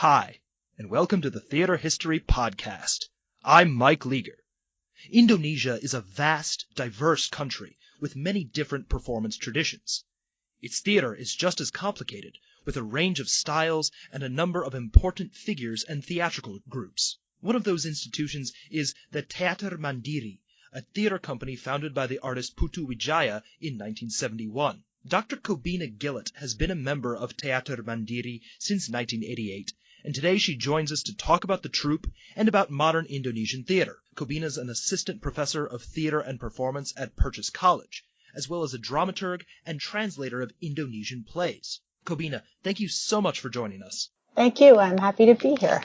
Hi, and welcome to the Theater History Podcast. I'm Mike Leager. Indonesia is a vast, diverse country with many different performance traditions. Its theater is just as complicated, with a range of styles and a number of important figures and theatrical groups. One of those institutions is the Teater Mandiri, a theater company founded by the artist Putu Wijaya in 1971. Dr. Cobina Gillitt has been a member of Teater Mandiri since 1988, and today she joins us to talk about the troupe and about modern Indonesian theater. Cobina is an assistant professor of theater and performance at Purchase College, as well as a dramaturg and translator of Indonesian plays. Cobina, thank you so much for joining us. Thank you. I'm happy to be here.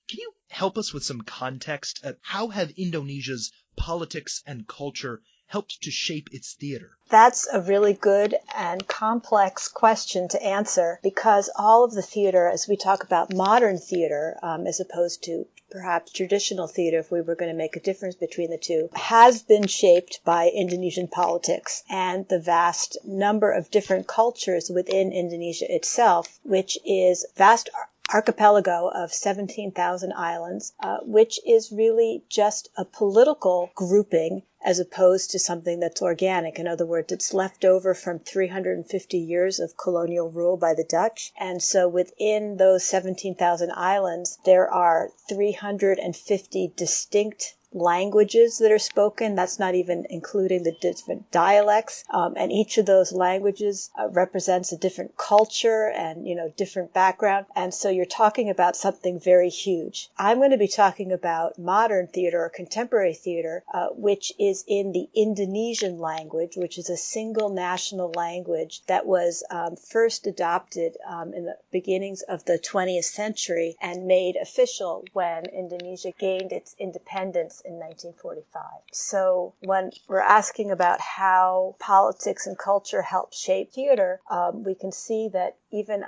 Can you help us with some context at how have Indonesia's politics and culture helped to shape its theater? That's a really good and complex question to answer because all of the theater, as we talk about modern theater, as opposed to perhaps traditional theater, if we were going to make a difference between the two, has been shaped by Indonesian politics and the vast number of different cultures within Indonesia itself, which is vast archipelago of 17,000 islands, which is really just a political grouping as opposed to something that's organic. In other words, it's left over from 350 years of colonial rule by the Dutch. And so within those 17,000 islands, there are 350 distinct languages that are spoken. That's not even including the different dialects. And each of those languages represents a different culture and, different background. And so you're talking about something very huge. I'm going to be talking about modern theater or contemporary theater, which is in the Indonesian language, which is a single national language that was first adopted in the beginnings of the 20th century and made official when Indonesia gained its independence in 1945. So when we're asking about how politics and culture help shape theater, we can see that even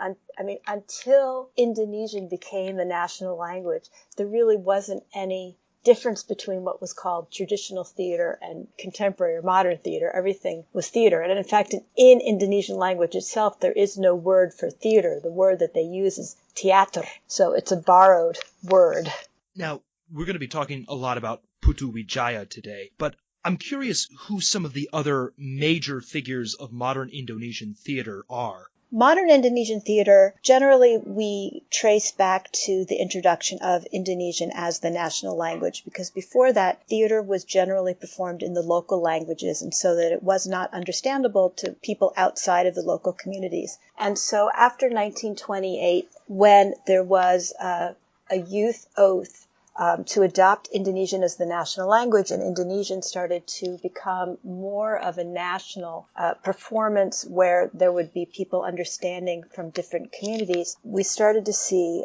until Indonesian became the national language, there really wasn't any difference between what was called traditional theater and contemporary or modern theater. Everything was theater. And in fact, in Indonesian language itself, there is no word for theater. The word that they use is teater. So it's a borrowed word. Now, we're going to be talking a lot about Putu Wijaya today, but I'm curious who some of the other major figures of modern Indonesian theater are. Modern Indonesian theater, generally we trace back to the introduction of Indonesian as the national language, because before that, theater was generally performed in the local languages, and so that it was not understandable to people outside of the local communities. And so after 1928, when there was a youth oath to adopt Indonesian as the national language, and Indonesian started to become more of a national performance where there would be people understanding from different communities, we started to see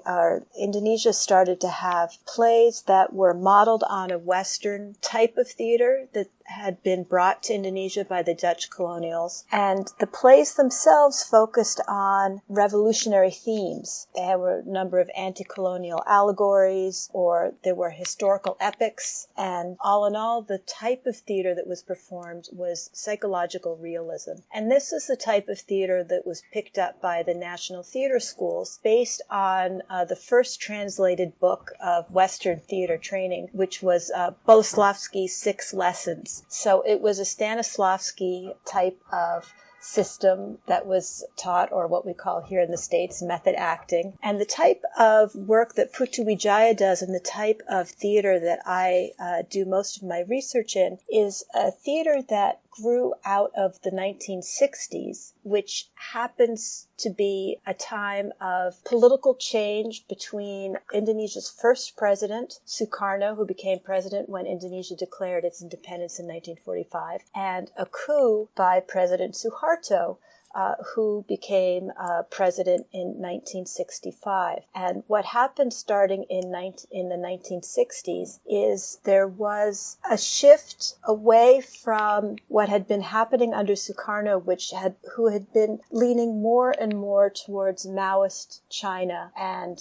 Indonesia started to have plays that were modeled on a Western type of theater that had been brought to Indonesia by the Dutch colonials. And the plays themselves focused on revolutionary themes. There were a number of anti-colonial allegories, or there were historical epics. And all in all, the type of theater that was performed was psychological realism. And this is the type of theater that was picked up by the national theater schools based on the first translated book of Western theater training, which was Boleslavsky's 6 Lessons. So it was a Stanislavski type of system that was taught, or what we call here in the States, method acting. And the type of work that Putu Wijaya does and the type of theater that I do most of my research in is a theater that grew out of the 1960s, which happens to be a time of political change between Indonesia's first president, Sukarno, who became president when Indonesia declared its independence in 1945, and a coup by President Suharto, who became president in 1965. And what happened starting in the 1960s is there was a shift away from what had been happening under Sukarno, who had been leaning more and more towards Maoist China and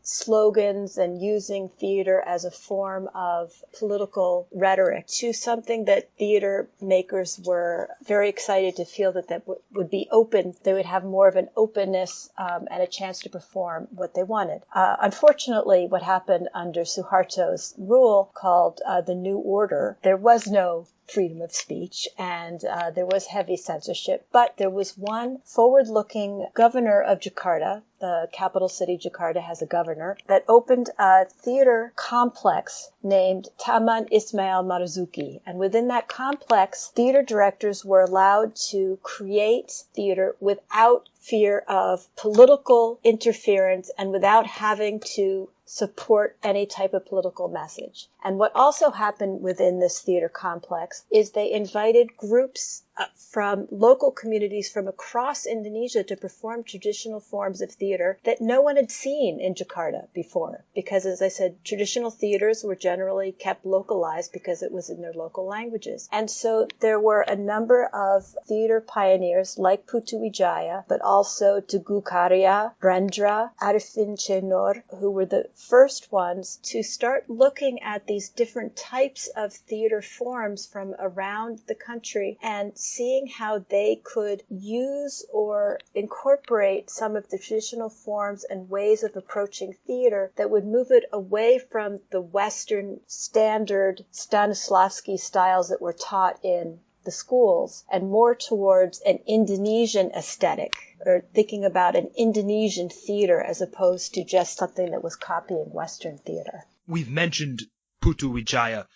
slogans and using theater as a form of political rhetoric, to something that theater makers were very excited to feel that would be open. They would have more of an openness and a chance to perform what they wanted. Unfortunately, what happened under Suharto's rule called the New Order, there was no freedom of speech, and there was heavy censorship. But there was one forward-looking governor of Jakarta, the capital city Jakarta has a governor, that opened a theater complex named Taman Ismail Marzuki. And within that complex, theater directors were allowed to create theater without fear of political interference and without having to support any type of political message. And what also happened within this theater complex is they invited groups from local communities from across Indonesia to perform traditional forms of theater that no one had seen in Jakarta before. Because, as I said, traditional theaters were generally kept localized because it was in their local languages. And so there were a number of theater pioneers like Putu Wijaya, but also Teguh Karya, Rendra, Arifin Chenor, who were the first ones to start looking at these different types of theater forms from around the country and seeing how they could use or incorporate some of the traditional forms and ways of approaching theater that would move it away from the Western standard Stanislavski styles that were taught in the schools and more towards an Indonesian aesthetic, or thinking about an Indonesian theater as opposed to just something that was copying Western theater. We've mentioned Putu Wijaya.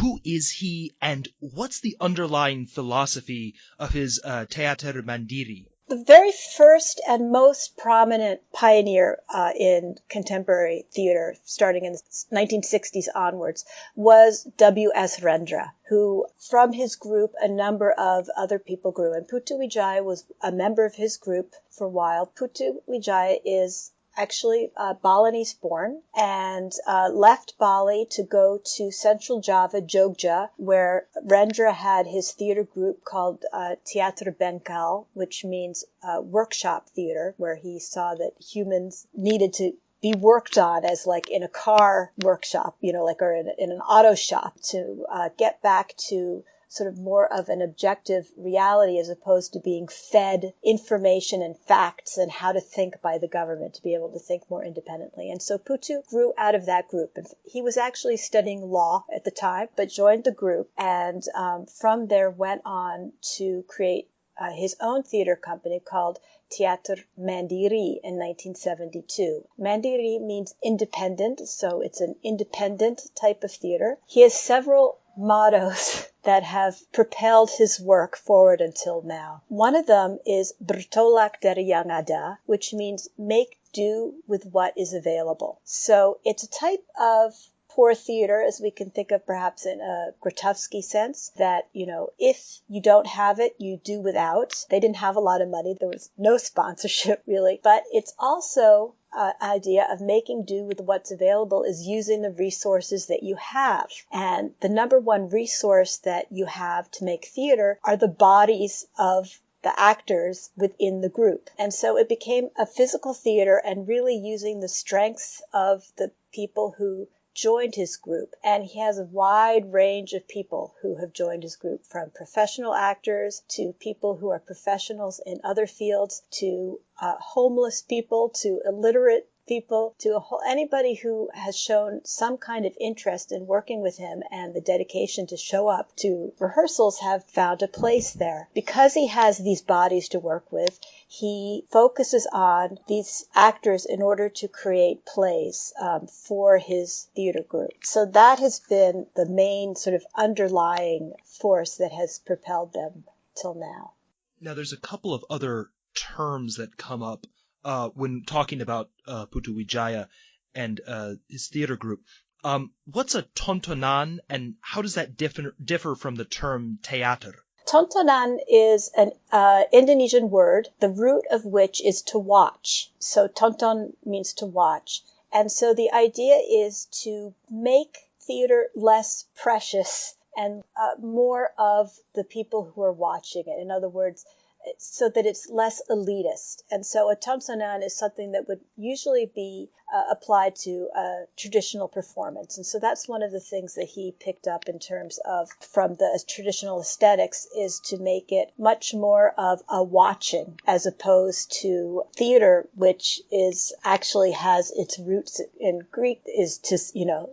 Who is he, and what's the underlying philosophy of his Teater Mandiri? The very first and most prominent pioneer in contemporary theater, starting in the 1960s onwards, was W.S. Rendra, who, from his group, a number of other people grew. And Putu Wijaya was a member of his group for a while. Putu Wijaya is actually Balinese born and left Bali to go to Central Java, Jogja, where Rendra had his theater group called Teater Bengkel, which means workshop theater, where he saw that humans needed to be worked on as like in a car workshop, or in an auto shop to get back to sort of more of an objective reality as opposed to being fed information and facts and how to think by the government to be able to think more independently. And so Putu grew out of that group. And he was actually studying law at the time, but joined the group and from there went on to create his own theater company called Teater Mandiri in 1972. Mandiri means independent, so it's an independent type of theater. He has several mottos that have propelled his work forward until now. One of them is Bertolak dari yang ada, which means make do with what is available. So it's a type of poor theater, as we can think of perhaps in a Grotowski sense, that, if you don't have it, you do without. They didn't have a lot of money. There was no sponsorship, really. But it's also an idea of making do with what's available is using the resources that you have. And the number one resource that you have to make theater are the bodies of the actors within the group. And so it became a physical theater and really using the strengths of the people who joined his group. And he has a wide range of people who have joined his group, from professional actors to people who are professionals in other fields, to homeless people, to illiterate people, to anybody who has shown some kind of interest in working with him and the dedication to show up to rehearsals have found a place there. Because he has these bodies to work with, he focuses on these actors in order to create plays for his theater group. So that has been the main sort of underlying force that has propelled them till now. Now, there's a couple of other terms that come up when talking about Putu Wijaya and his theater group. What's a tontonan, and how does that differ from the term teater? Tontonan is an Indonesian word, the root of which is to watch. So tonton means to watch. And so the idea is to make theater less precious and more of the people who are watching it. In other words, so that it's less elitist. And so a tontonan is something that would usually be applied to traditional performance. And so that's one of the things that he picked up in terms of from the traditional aesthetics, is to make it much more of a watching as opposed to theater, which is actually has its roots in Greek, is to,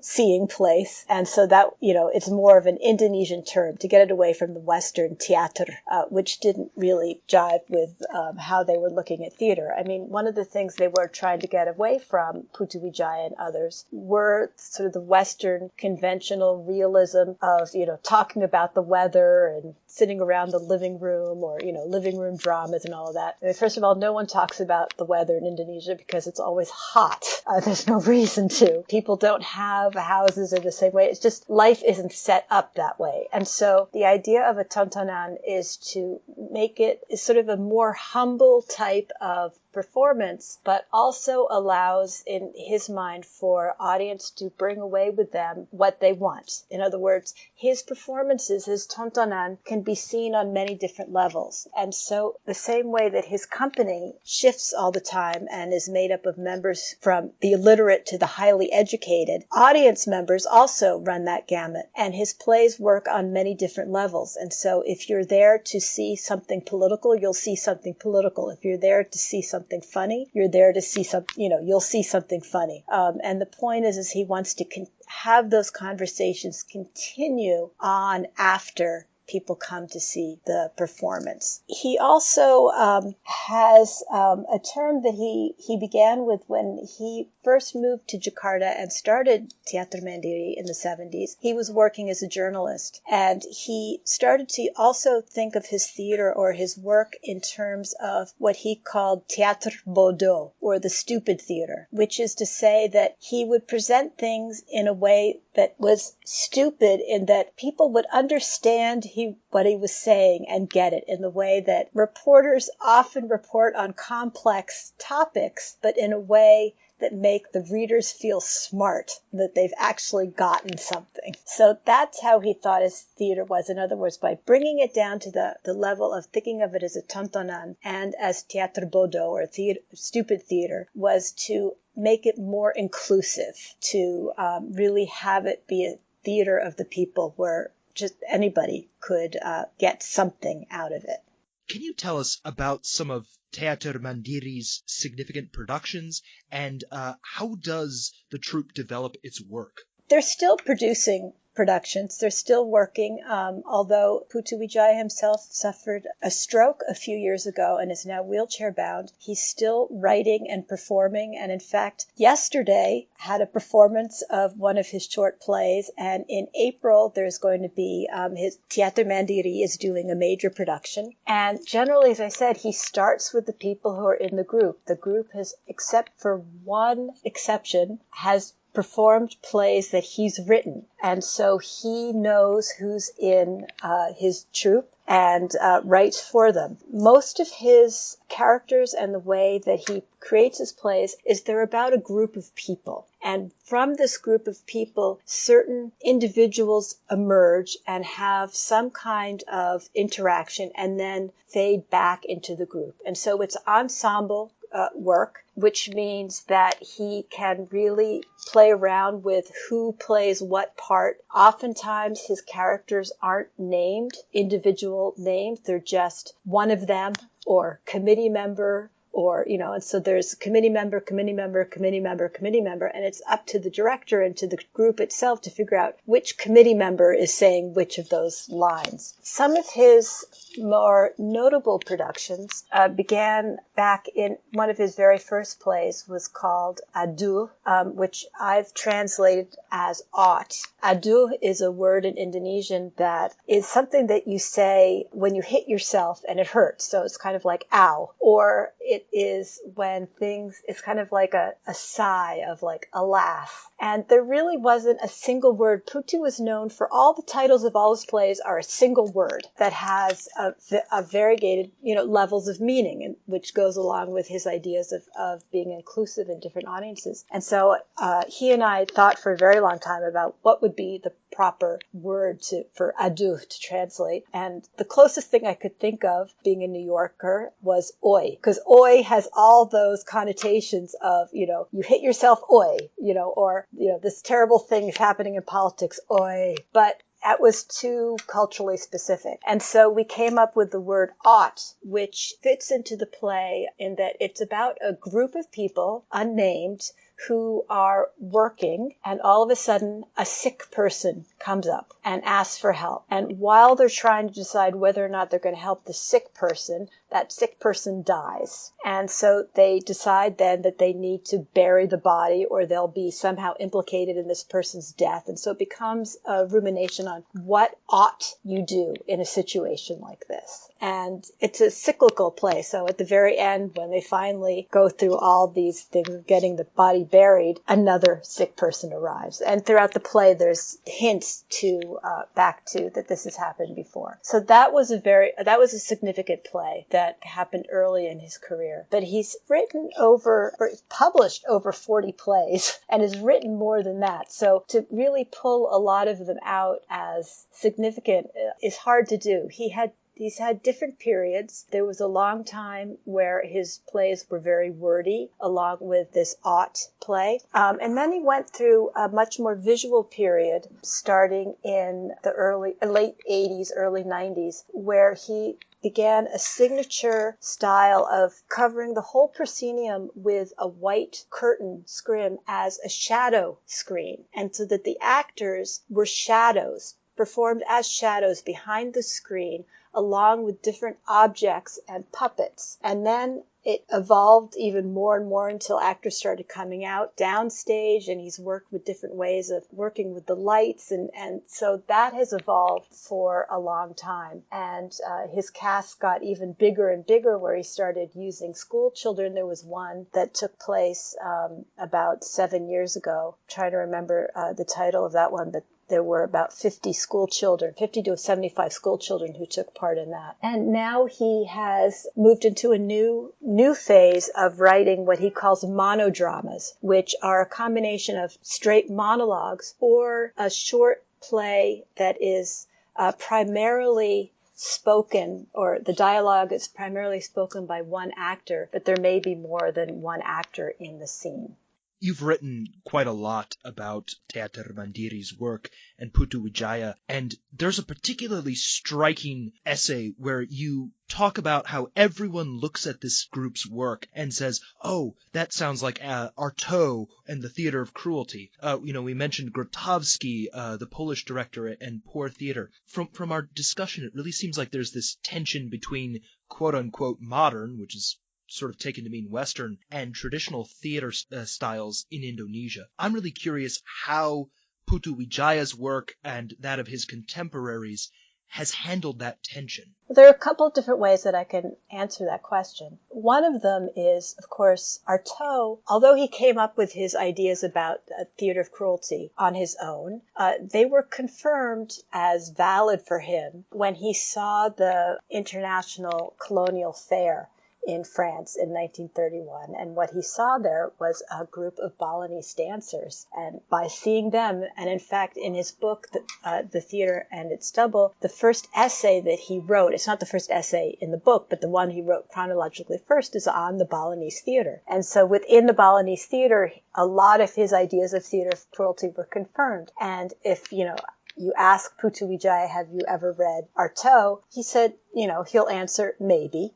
seeing place. And so that, it's more of an Indonesian term to get it away from the Western theater, which didn't really jive with how they were looking at theater. I mean, one of the things they were trying to get away from, Putu Wijaya and others, were sort of the Western conventional realism of, talking about the weather and sitting around the living room, or, living room dramas and all of that. I mean, first of all, no one talks about the weather in Indonesia because it's always hot. There's no reason to. People don't have houses in the same way. It's just life isn't set up that way. And so the idea of a tontonan is to make it sort of a more humble type of performance, but also allows, in his mind, for audience to bring away with them what they want. In other words, his performances, his tontonan, can be seen on many different levels. And so the same way that his company shifts all the time and is made up of members from the illiterate to the highly educated, audience members also run that gamut. And his plays work on many different levels. And so if you're there to see something political, you'll see something political. If you're there to see something funny, you're there to see you'll see something funny. And the point is he wants to have those conversations continue on after people come to see the performance. He also has a term that he began with when he first moved to Jakarta and started Teater Mandiri in the 70s. He was working as a journalist, and he started to also think of his theater or his work in terms of what he called teater bodoh, or the stupid theater, which is to say that he would present things in a way that was stupid, in that people would understand what he was saying and get it, in the way that reporters often report on complex topics, but in a way that make the readers feel smart, that they've actually gotten something. So that's how he thought his theater was. In other words, by bringing it down to the level of thinking of it as a tontonan and as teater bodoh, or stupid theater, was to make it more inclusive, to really have it be a theater of the people where just anybody could get something out of it. Can you tell us about some of Teater Mandiri's significant productions, and how does the troupe develop its work? They're still producing productions. They're still working, although Putu Wijaya himself suffered a stroke a few years ago and is now wheelchair-bound. He's still writing and performing, and in fact, yesterday had a performance of one of his short plays, and in April there's going to be his Teater Mandiri is doing a major production. And generally, as I said, he starts with the people who are in the group. The group has, except for one exception, has performed plays that he's written. And so he knows who's in his troupe and writes for them. Most of his characters and the way that he creates his plays is they're about a group of people. And from this group of people, certain individuals emerge and have some kind of interaction and then fade back into the group. And so it's ensemble work, which means that he can really play around with who plays what part. Oftentimes his characters aren't named, individual names, they're just one of them, or committee member, or, and so there's committee member, committee member, committee member, committee member, and it's up to the director and to the group itself to figure out which committee member is saying which of those lines. Some of his more notable productions began back in one of his very first plays, was called Aduh, which I've translated as ought. Aduh is a word in Indonesian that is something that you say when you hit yourself and it hurts. So it's kind of like ow. Or it is when it's kind of like a sigh of like a laugh. And there really wasn't a single word. Putu was known for all the titles of all his plays are a single word that has a variegated, levels of meaning, and which goes along with his ideas of being inclusive in different audiences. And so he and I thought for a very long time about what would be the proper word for ado to translate. And the closest thing I could think of, being a New Yorker, was oi, because oi has all those connotations of, you hit yourself, oi, or, this terrible thing is happening in politics, oi. But that was too culturally specific. And so we came up with the word ought, which fits into the play in that it's about a group of people, unnamed, who are working, and all of a sudden a sick person comes up and asks for help. And while they're trying to decide whether or not they're going to help the sick person, that sick person dies. And so they decide then that they need to bury the body, or they'll be somehow implicated in this person's death. And so it becomes a rumination on what ought you do in a situation like this. And it's a cyclical play. So at the very end, when they finally go through all these things, getting the body buried, another sick person arrives. And throughout the play, there's hints to back to that this has happened before. So that was a significant play that happened early in his career. But he's published over 40 plays and has written more than that. So to really pull a lot of them out as significant is hard to do. He's had different periods. There was a long time where his plays were very wordy, along with this ought play. And then he went through a much more visual period, starting in the late 80s, early 90s, where he began a signature style of covering the whole proscenium with a white curtain scrim as a shadow screen. And so that the actors were shadows, performed as shadows behind the screen, along with different objects and puppets. And then it evolved even more and more until actors started coming out downstage, and he's worked with different ways of working with the lights. And so that has evolved for a long time. And his cast got even bigger and bigger, where he started using school children. There was one that took place about 7 years ago. I'm trying to remember the title of that one, but there were about 50 to 75 school children who took part in that. And now he has moved into a new phase of writing what he calls monodramas, which are a combination of straight monologues or a short play that is primarily spoken, or the dialogue is primarily spoken by one actor, but there may be more than one actor in the scene. You've written quite a lot about Teater Mandiri's work and Putu Wijaya, and there's a particularly striking essay where you talk about how everyone looks at this group's work and says, oh, that sounds like Artaud and the Theater of Cruelty. We mentioned Grotowski, the Polish director, and Poor Theater. From our discussion, it really seems like there's this tension between quote-unquote modern, which is sort of taken to mean Western, and traditional theater styles in Indonesia. I'm really curious how Putu Wijaya's work and that of his contemporaries has handled that tension. There are a couple of different ways that I can answer that question. One of them is, of course, Artaud, although he came up with his ideas about theater of cruelty on his own, they were confirmed as valid for him when he saw the International Colonial Fair in France in 1931, and what he saw there was a group of Balinese dancers. And by seeing them, and in fact in his book, The Theater and Its Double, the first essay that he wrote, it's not the first essay in the book, but the one he wrote chronologically first, is on the Balinese theater. And so within the Balinese theater, a lot of his ideas of theater of cruelty were confirmed. And if, you ask Putu Wijaya, have you ever read Artaud? He said, he'll answer maybe,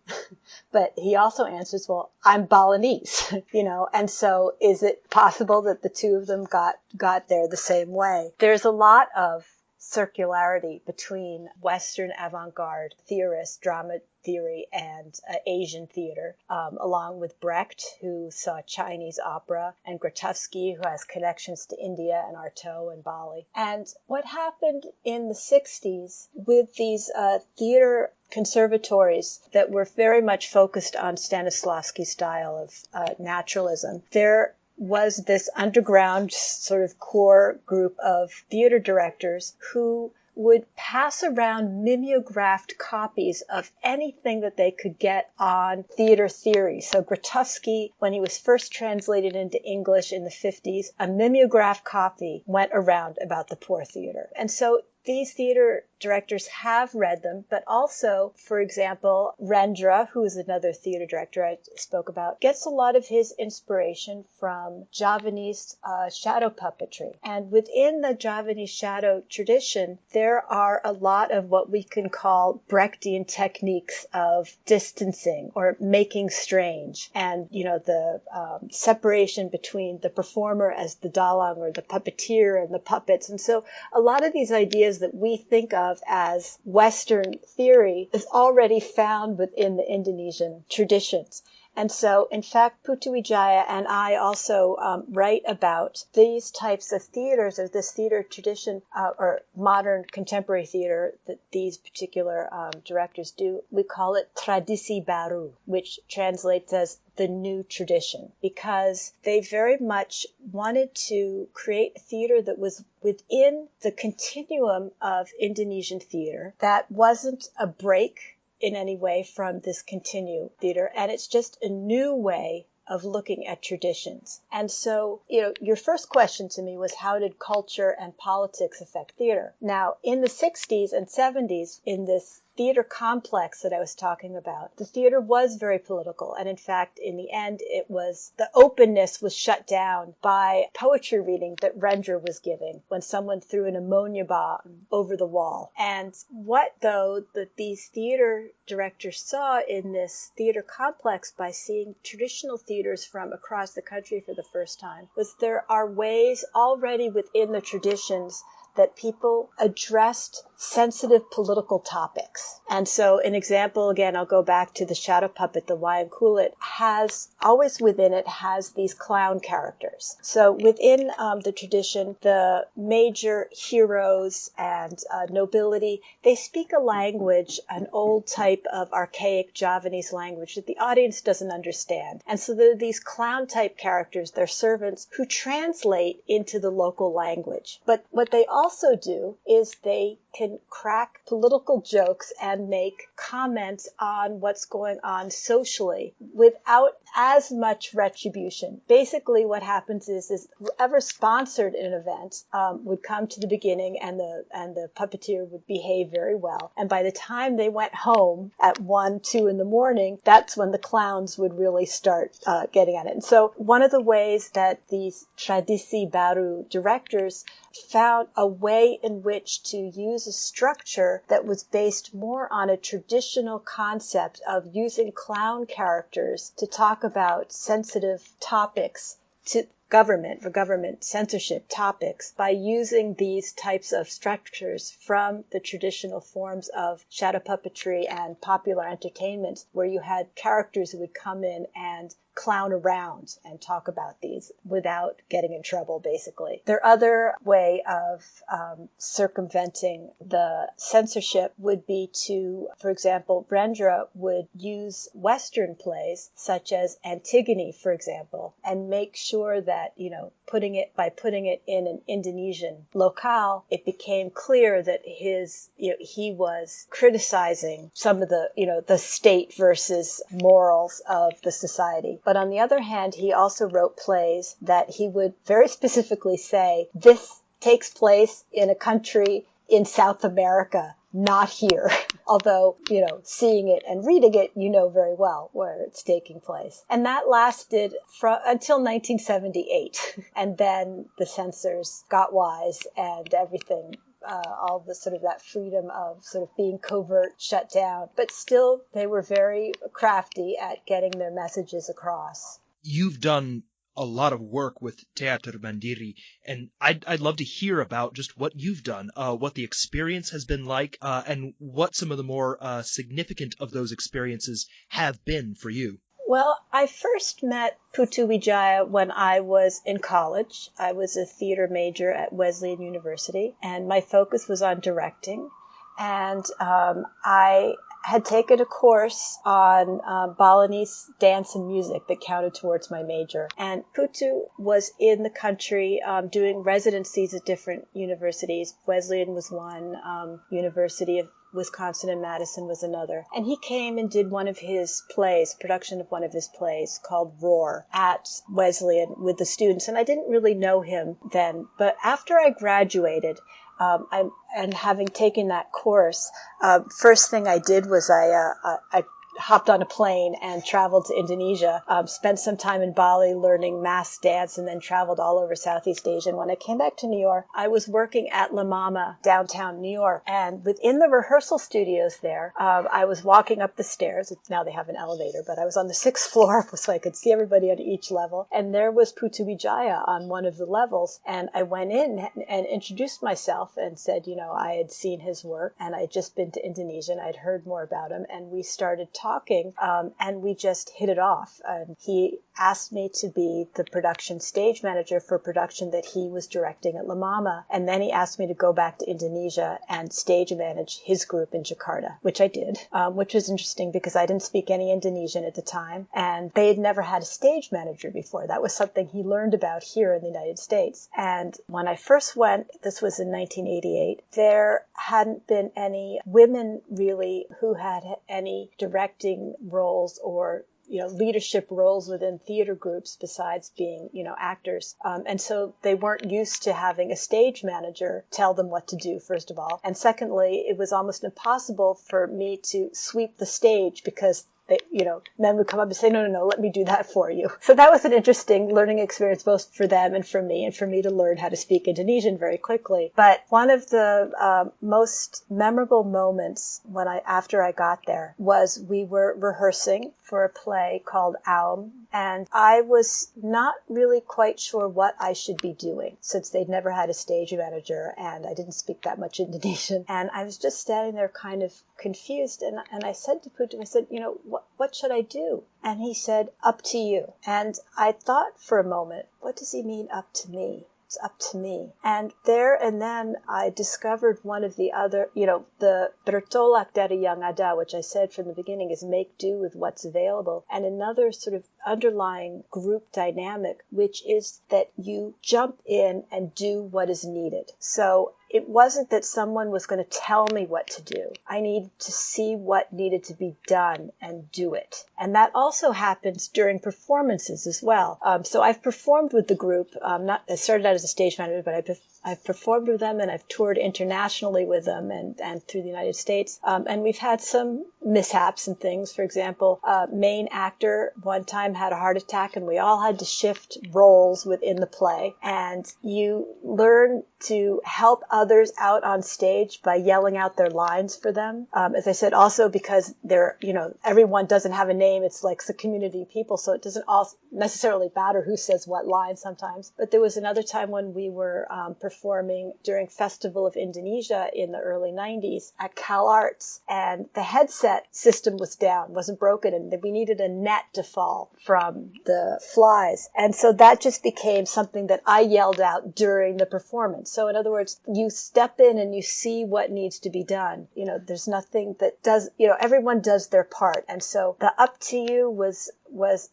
but he also answers, well, I'm Balinese, and so is it possible that the two of them got there the same way? There's a lot of circularity between Western avant-garde theorists, drama theory, and Asian theater, along with Brecht, who saw Chinese opera, and Grotowski, who has connections to India, and Artaud and Bali. And what happened in the 60s with these theater conservatories that were very much focused on Stanislavski's style of naturalism, there was this underground sort of core group of theater directors who would pass around mimeographed copies of anything that they could get on theater theory. So Grotowski, when he was first translated into English in the 50s, a mimeographed copy went around about the poor theater. And so these theater directors have read them, but also, for example, Rendra, who is another theater director I spoke about, gets a lot of his inspiration from Javanese shadow puppetry. And within the Javanese shadow tradition, there are a lot of what we can call Brechtian techniques of distancing or making strange. And, the separation between the performer as the dalang or the puppeteer and the puppets. And so a lot of these ideas that we think of as Western theory is already found within the Indonesian traditions. And so, in fact, Putu Wijaya and I also write about these types of theaters, or this theater tradition, or modern contemporary theater that these particular directors do. We call it tradisi baru, which translates as the new tradition, because they very much wanted to create a theater that was within the continuum of Indonesian theater, that wasn't a break in any way from this continued theater, and it's just a new way of looking at traditions. And so, your first question to me was, how did culture and politics affect theater? Now, in the 60s and 70s, in this theater complex that I was talking about, the theater was very political. And in fact, in the end, the openness was shut down by poetry reading that Rendra was giving when someone threw an ammonia bomb over the wall. And what, though, that these theater directors saw in this theater complex by seeing traditional theaters from across the country for the first time was there are ways already within the traditions that people addressed sensitive political topics. And so an example, again, I'll go back to the shadow puppet, the wayang kulit, always within it has these clown characters. So within the tradition, the major heroes and nobility, they speak a language, an old type of archaic Javanese language that the audience doesn't understand. And so there are these clown type characters, they're servants, who translate into the local language. But what they also do is they can crack political jokes and make comments on what's going on socially without as much retribution. Basically, what happens is whoever sponsored an event would come to the beginning, and the puppeteer would behave very well. And by the time they went home at 1, 2 in the morning, that's when the clowns would really start getting at it. And so one of the ways that these tradisi baru directors found a way in which to use a structure that was based more on a traditional concept of using clown characters to talk about sensitive topics to government censorship topics by using these types of structures from the traditional forms of shadow puppetry and popular entertainment, where you had characters who would come in and clown around and talk about these without getting in trouble, basically. Their other way of circumventing the censorship would be to, for example, Rendra would use Western plays such as Antigone, for example, and make sure that, putting it in an Indonesian locale, it became clear that he was criticizing some of the state versus morals of the society. But on the other hand, he also wrote plays that he would very specifically say, this takes place in a country in South America, not here. Although, seeing it and reading it, very well where it's taking place. And that lasted until 1978. And then the censors got wise and everything, all the sort of that freedom of sort of being covert shut down. But still, they were very crafty at getting their messages across. You've done a lot of work with Teater Mandiri, and I'd love to hear about just what you've done, what the experience has been like, and what some of the more significant of those experiences have been for you. Well, I first met Putu Wijaya when I was in college. I was a theater major at Wesleyan University, and my focus was on directing. and I had taken a course on Balinese dance and music that counted towards my major. And Putu was in the country doing residencies at different universities. Wesleyan was one, University of Wisconsin and Madison was another. And he came and did one of his plays, production of one of his plays called Roar at Wesleyan with the students. And I didn't really know him then. But after I graduated, and having taken that course, first thing I did was I hopped on a plane and traveled to Indonesia, spent some time in Bali learning mass dance, and then traveled all over Southeast Asia. And when I came back to New York, I was working at La Mama, downtown New York. And within the rehearsal studios there, I was walking up the stairs. Now they have an elevator, but I was on the 6th floor so I could see everybody on each level. And there was Putu Wijaya on one of the levels. And I went in and introduced myself and said, I had seen his work and I had just been to Indonesia and I'd heard more about him. And we started talking, and we just hit it off. He asked me to be the production stage manager for a production that he was directing at La Mama. And then he asked me to go back to Indonesia and stage manage his group in Jakarta, which I did, which was interesting because I didn't speak any Indonesian at the time. And they had never had a stage manager before. That was something he learned about here in the United States. And when I first went, this was in 1988, there hadn't been any women really who had any directing roles or leadership roles within theater groups besides being, actors. And so they weren't used to having a stage manager tell them what to do, first of all. And secondly, it was almost impossible for me to sweep the stage because men would come up and say, no, let me do that for you. So that was an interesting learning experience, both for them and for me to learn how to speak Indonesian very quickly. But one of the most memorable moments after I got there was we were rehearsing for a play called Aum, and I was not really quite sure what I should be doing since they'd never had a stage manager and I didn't speak that much Indonesian. And I was just standing there kind of confused, and I said to Putu, I said, what should I do? And he said, up to you. And I thought for a moment, what does he mean up to me? It's up to me. And there and then I discovered one of the other, the bertolak dari yang ada, which I said from the beginning is make do with what's available. And another sort of underlying group dynamic, which is that you jump in and do what is needed. So it wasn't that someone was going to tell me what to do. I needed to see what needed to be done and do it. And that also happens during performances as well. So I've performed with the group. I started out as a stage manager, but I've performed with them and I've toured internationally with them and through the United States. And we've had some mishaps and things. For example, main actor one time had a heart attack and we all had to shift roles within the play. And you learn to help others out on stage by yelling out their lines for them. As I said, also because everyone doesn't have a name. It's like the community of people. So it doesn't all necessarily matter who says what line sometimes. But there was another time when we were performing during Festival of Indonesia in the early 90s at Cal Arts, and the headset system was down, wasn't broken, and we needed a net to fall from the flies. And so that just became something that I yelled out during the performance. So in other words, you step in and you see what needs to be done. There's nothing that does, everyone does their part. And so the up to you was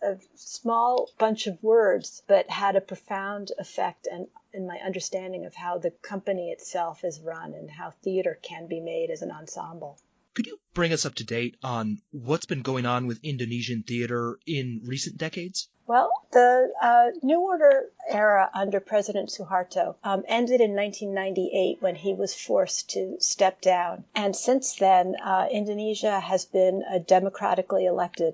a small bunch of words, but had a profound effect and in my understanding of how the company itself is run and how theater can be made as an ensemble. Could you bring us up to date on what's been going on with Indonesian theater in recent decades? Well, the New Order era under President Suharto ended in 1998 when he was forced to step down. And since then, Indonesia has been a democratically elected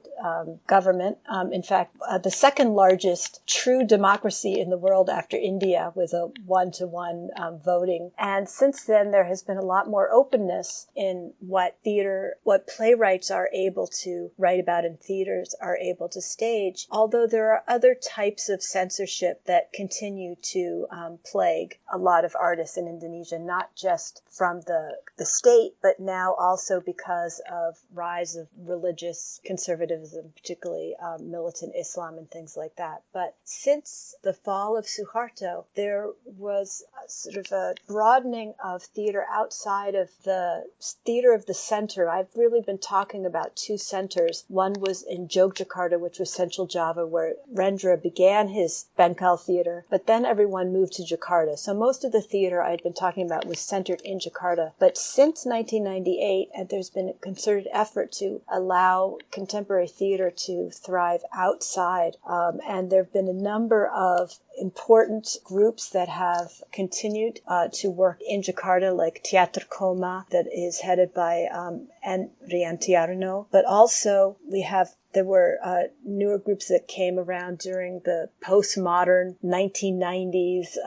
government. In fact, the second largest true democracy in the world after India with a 1-to-1 voting. And since then, there has been a lot more openness in what theater what playwrights are able to write about and theaters are able to stage, although there are other types of censorship that continue to plague a lot of artists in Indonesia, not just from the state, but now also because of rise of religious conservatism, particularly militant Islam and things like that. But since the fall of Suharto, there was sort of a broadening of theater outside of the theater of the center. I've really been talking about two centers. One was in Yogyakarta, which was Central Java, where Rendra began his Bengkal theater, but then everyone moved to Jakarta. So most of the theater I'd been talking about was centered in Jakarta. But since 1998, and there's been a concerted effort to allow contemporary theater to thrive outside, and there have been a number of important groups that have continued to work in Jakarta, like Teater Koma, that is headed by Riantiarno. But also there were newer groups that came around during the postmodern 1990s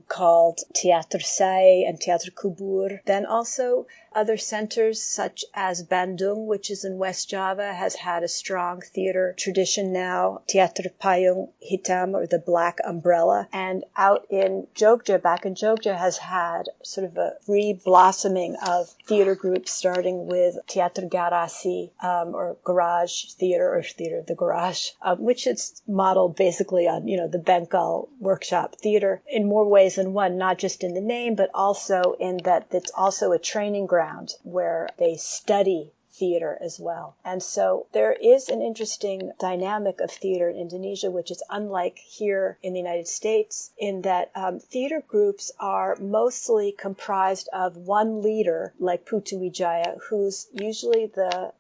called Teater Sai and Teater Kubur. Then also other centers such as Bandung, which is in West Java, has had a strong theater tradition now. Teater Payung Hitam, or the Black Umbrella. And out in Jogja, back in Jogja, has had sort of a re-blossoming of theater groups, starting with Teater Garasi, or Garage Theater, or Theater of the Garage, which is modeled basically on, the Bengkal workshop theater in more ways than one, not just in the name, but also in that it's also a training ground where they study theater as well. And so there is an interesting dynamic of theater in Indonesia, which is unlike here in the United States, in that theater groups are mostly comprised of one leader, like Putu Wijaya, who's usually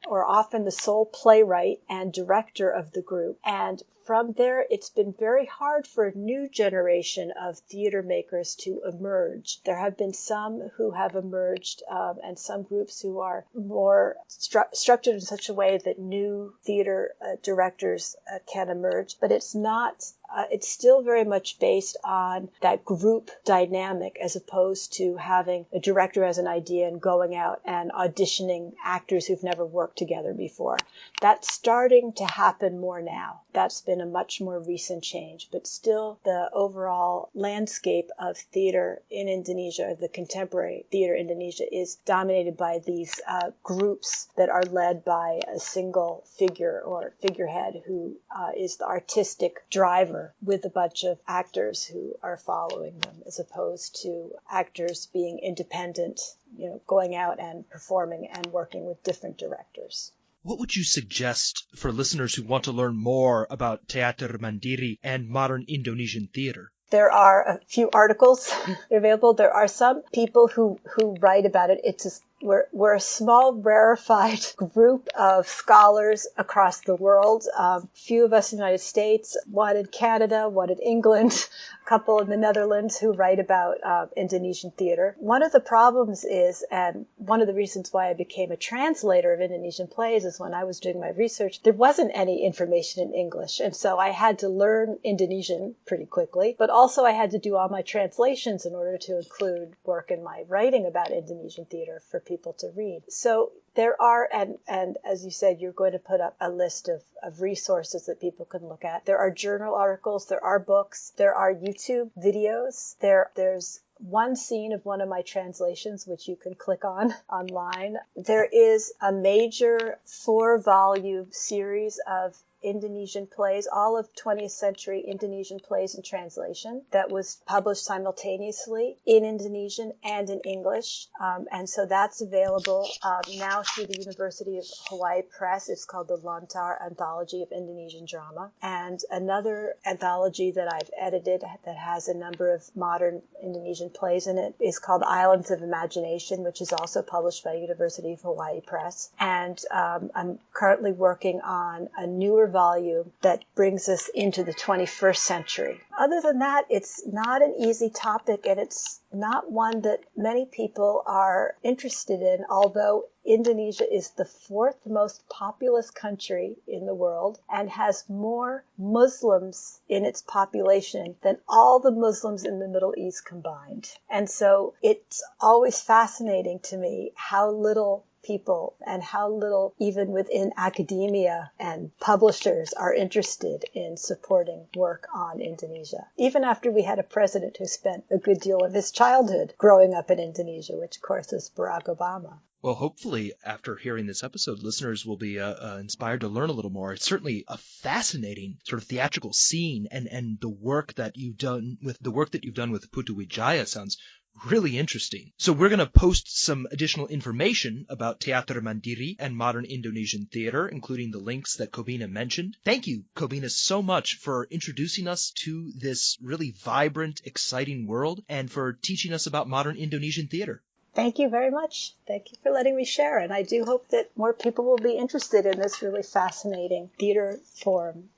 often the sole playwright and director of the group. And from there, it's been very hard for a new generation of theater makers to emerge. There have been some who have emerged, and some groups who are more structured in such a way that new theater directors can emerge. But it's not. It's still very much based on that group dynamic, as opposed to having a director as an idea and going out and auditioning actors who've never worked together before. That's starting to happen more now. That's been a much more recent change, but still the overall landscape of theater in Indonesia, the contemporary theater in Indonesia, is dominated by these groups that are led by a single figure or figurehead who is the artistic driver, with a bunch of actors who are following them, as opposed to actors being independent, going out and performing and working with different directors. What would you suggest for listeners who want to learn more about Teater Mandiri and modern Indonesian theater? There are a few articles available. There are some people who write about it. We're a small, rarefied group of scholars across the world. Few of us in the United States, one in Canada, one in England, a couple in the Netherlands who write about Indonesian theater. One of the problems is, and one of the reasons why I became a translator of Indonesian plays, is when I was doing my research, there wasn't any information in English. And so I had to learn Indonesian pretty quickly, but also I had to do all my translations in order to include work in my writing about Indonesian theater for people to read. So there are, and as you said, you're going to put up a list of resources that people can look at. There are journal articles, there are books, there are YouTube videos, there's one scene of one of my translations, which you can click on online. There is a major 4-volume series of Indonesian plays, all of 20th century Indonesian plays in translation, that was published simultaneously in Indonesian and in English. And so that's available now through the University of Hawaii Press. It's called the Lontar Anthology of Indonesian Drama. And another anthology that I've edited that has a number of modern Indonesian plays in it is called Islands of Imagination, which is also published by University of Hawaii Press. And I'm currently working on a newer volume that brings us into the 21st century. Other than that, it's not an easy topic, and it's not one that many people are interested in, although Indonesia is the 4th most populous country in the world and has more Muslims in its population than all the Muslims in the Middle East combined. And so it's always fascinating to me how little people and how little even within academia and publishers are interested in supporting work on Indonesia. Even after we had a president who spent a good deal of his childhood growing up in Indonesia, which of course is Barack Obama. Well, hopefully, after hearing this episode, listeners will be inspired to learn a little more. It's certainly a fascinating sort of theatrical scene, and the work that you've done with Putu Wijaya sounds really interesting. So we're going to post some additional information about Teater Mandiri and modern Indonesian theater, including the links that Cobina mentioned. Thank you, Cobina, so much for introducing us to this really vibrant, exciting world and for teaching us about modern Indonesian theater. Thank you very much. Thank you for letting me share. And I do hope that more people will be interested in this really fascinating theater form.